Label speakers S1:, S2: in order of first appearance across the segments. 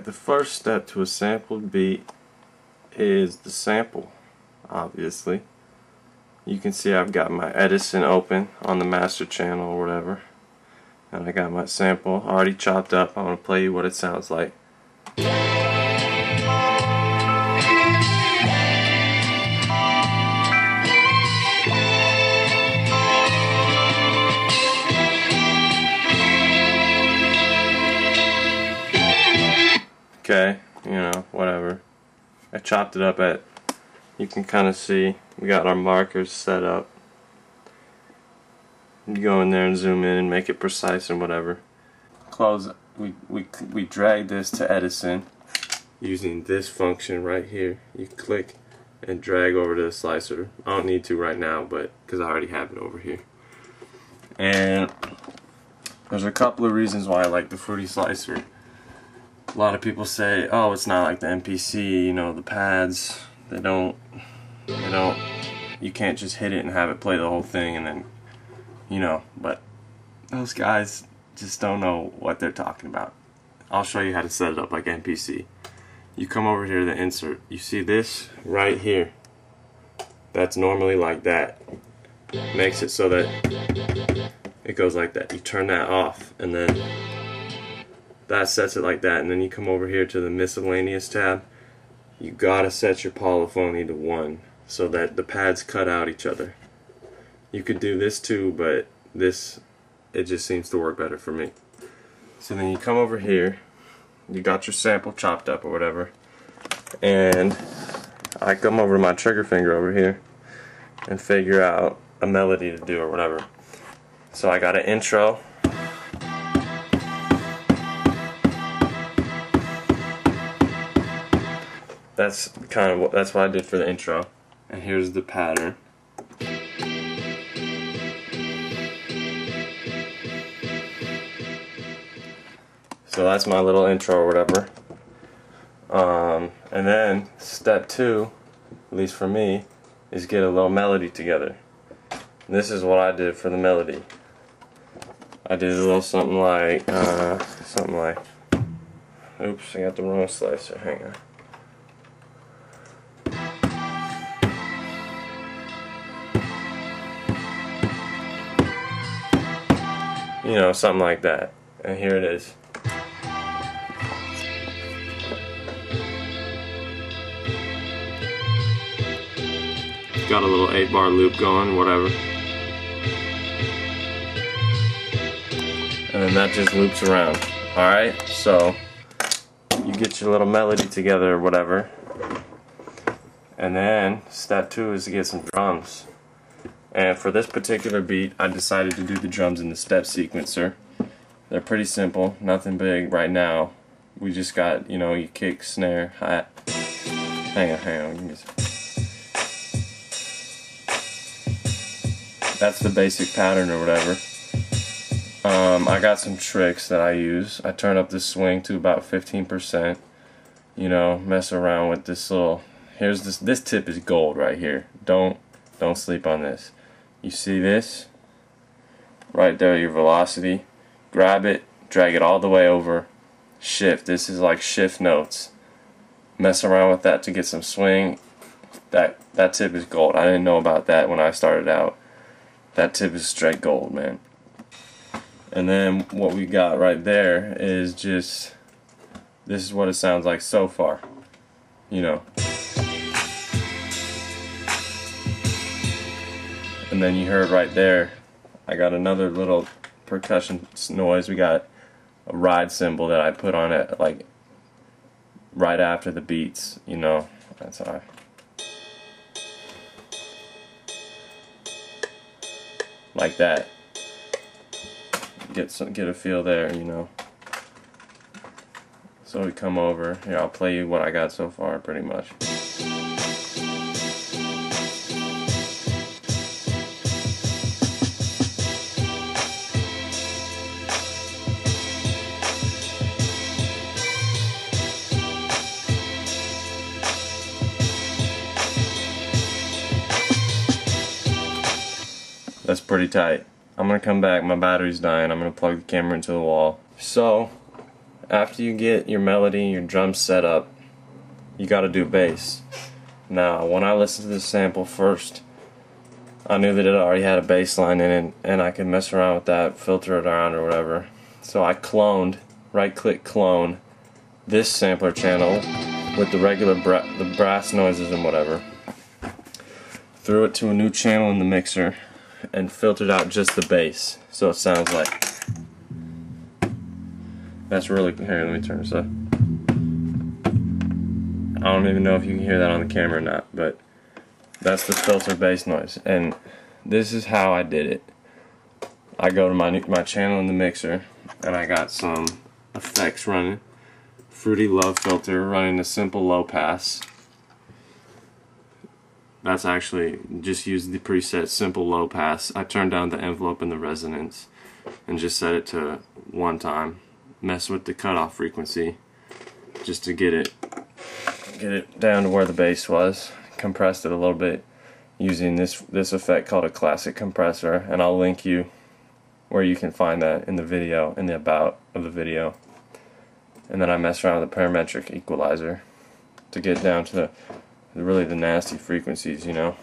S1: the first step to a sampled beat is the sample, obviously. You can see I've got my Edison open on the master channel or whatever. And I got my sample already chopped up. I'm going to play you what it sounds like. Okay, you know, whatever. I chopped it up at, you can kind of see, we got our markers set up. You go in there and zoom in and make it precise and whatever. Close, we drag this to Edison using this function right here. You click and drag over to the slicer. I don't need to right now, but because I already have it over here. And there's a couple of reasons why I like the Fruity Slicer. A lot of people say, oh, it's not like the MPC, you know, the pads, they don't, you can't just hit it and have it play the whole thing and then, you know, but those guys just don't know what they're talking about. I'll show you how to set it up like MPC. You come over here to the insert, you see this right here, that's normally like that. Makes it so that it goes like that. You turn that off and then that sets it like that, and then you come over here to the miscellaneous tab. You gotta set your polyphony to 1 so that the pads cut out each other. You could do this too, but this, it just seems to work better for me. So then you come over here, you got your sample chopped up or whatever, and I come over to my trigger finger over here and figure out a melody to do or whatever. So I got an intro. That's what I did for the intro. And here's the pattern. So that's my little intro or whatever. And then step 2, at least for me, is get a little melody together. And this is what I did for the melody. I did a little something like, oops, I got the wrong slicer, hang on. You know, something like that. And here it is. Got a little 8-bar loop going, whatever. And then that just loops around. Alright, so you get your little melody together or whatever. And then step 2 is to get some drums. And for this particular beat, I decided to do the drums in the step sequencer. They're pretty simple, nothing big right now. We just got, you know, your kick, snare, hi-hat. Hang on. That's the basic pattern or whatever. I got some tricks that I use. I turn up the swing to about 15%. You know, mess around with this little. Here's this tip is gold right here. Don't sleep on this. You see this? Right there, your velocity. Grab it, drag it all the way over. Shift. This is like shift notes. Mess around with that to get some swing. That tip is gold. I didn't know about that when I started out. That tip is straight gold, man. And then what we got right there is just, this is what it sounds like so far. You know. And then you heard right there, I got another little percussion noise. We got a ride cymbal that I put on it like right after the beats, you know. That's how like that. Get a feel there, you know. So we come over here. I'll play you what I got so far, pretty much. That's pretty tight. I'm gonna come back, my battery's dying, I'm gonna plug the camera into the wall. So, after you get your melody and your drums set up, you gotta do bass. Now, when I listened to this sample first, I knew that it already had a bass line in it, and I could mess around with that, filter it around or whatever. So I cloned, right-click clone, this sampler channel with the regular the brass noises and whatever. Threw it to a new channel in the mixer and filtered out just the bass, so it sounds like. That's really, here, let me turn this up. I don't even know if you can hear that on the camera or not, but that's the filter bass noise. And this is how I did it. I go to my channel in the mixer, and I got some effects running. Fruity Love filter running a simple low pass. That's actually just used the preset simple low pass. I turned down the envelope and the resonance and just set it to 1 time. Mess with the cutoff frequency just to get it down to where the bass was. Compressed it a little bit using this effect called a classic compressor, and I'll link you where you can find that in the video, in the about of the video. And then I messed around with a parametric equalizer to get down to really the nasty frequencies, you know.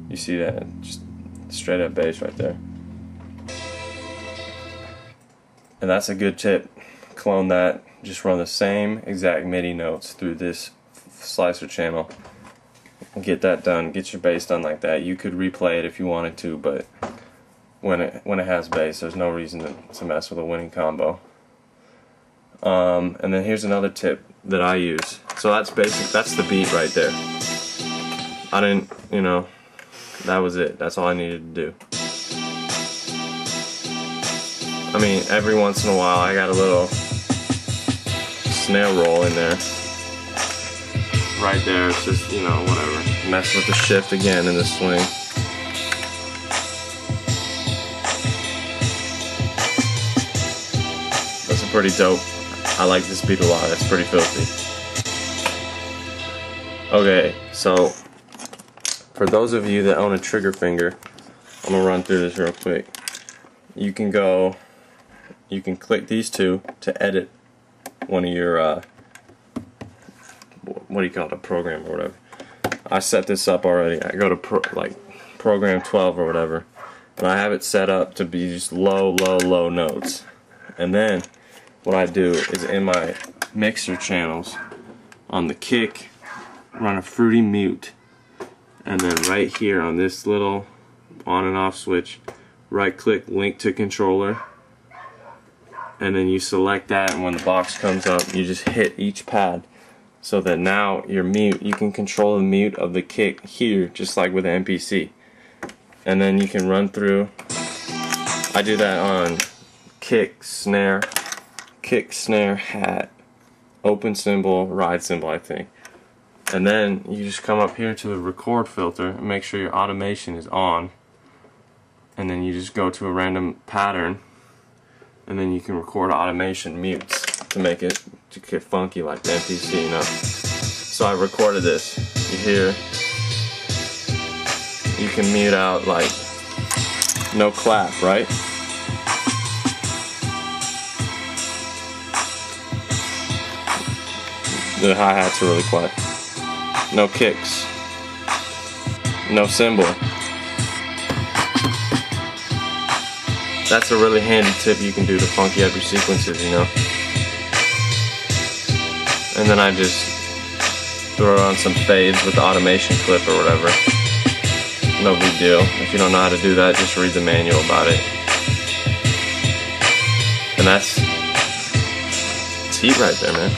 S1: You see that? Just straight up bass right there. And that's a good tip. Clone that. Just run the same exact MIDI notes through this slicer channel. Get that done. Get your bass done like that. You could replay it if you wanted to, but when it has bass, there's no reason to mess with a winning combo. And then here's another tip that I use. So that's basic. That's the beat right there. I didn't, you know, that was it. That's all I needed to do. I mean, every once in a while I got a little snare roll in there. Right there, it's just, you know, whatever. Mess with the shift again in the swing. That's a pretty dope. I like this beat a lot. It's pretty filthy. Okay, so for those of you that own a trigger finger, I'm gonna run through this real quick. You can click these two to edit one of your what do you call it, a program or whatever. I set this up already. I go to program 12 or whatever, and I have it set up to be just low notes. And then what I do is in my mixer channels on the kick, run a fruity mute, and then right here on this little on and off switch, right click link to controller, and then you select that, and when the box comes up you just hit each pad so that now your mute, you can control the mute of the kick here just like with the MPC, and then you can run through. I do that on kick, snare, hat, open cymbal, ride cymbal, I think. And then you just come up here to the record filter and make sure your automation is on, and then you just go to a random pattern, and then you can record automation mutes to make it to get funky like the MPC, you know. So I recorded this. You hear, you can mute out like no clap, right? The hi-hats are really quiet. No kicks. No cymbal. That's a really handy tip you can do to funky up your sequences, you know. And then I just throw on some fades with the automation clip or whatever. No big deal. If you don't know how to do that, just read the manual about it. And that's heat right there, man.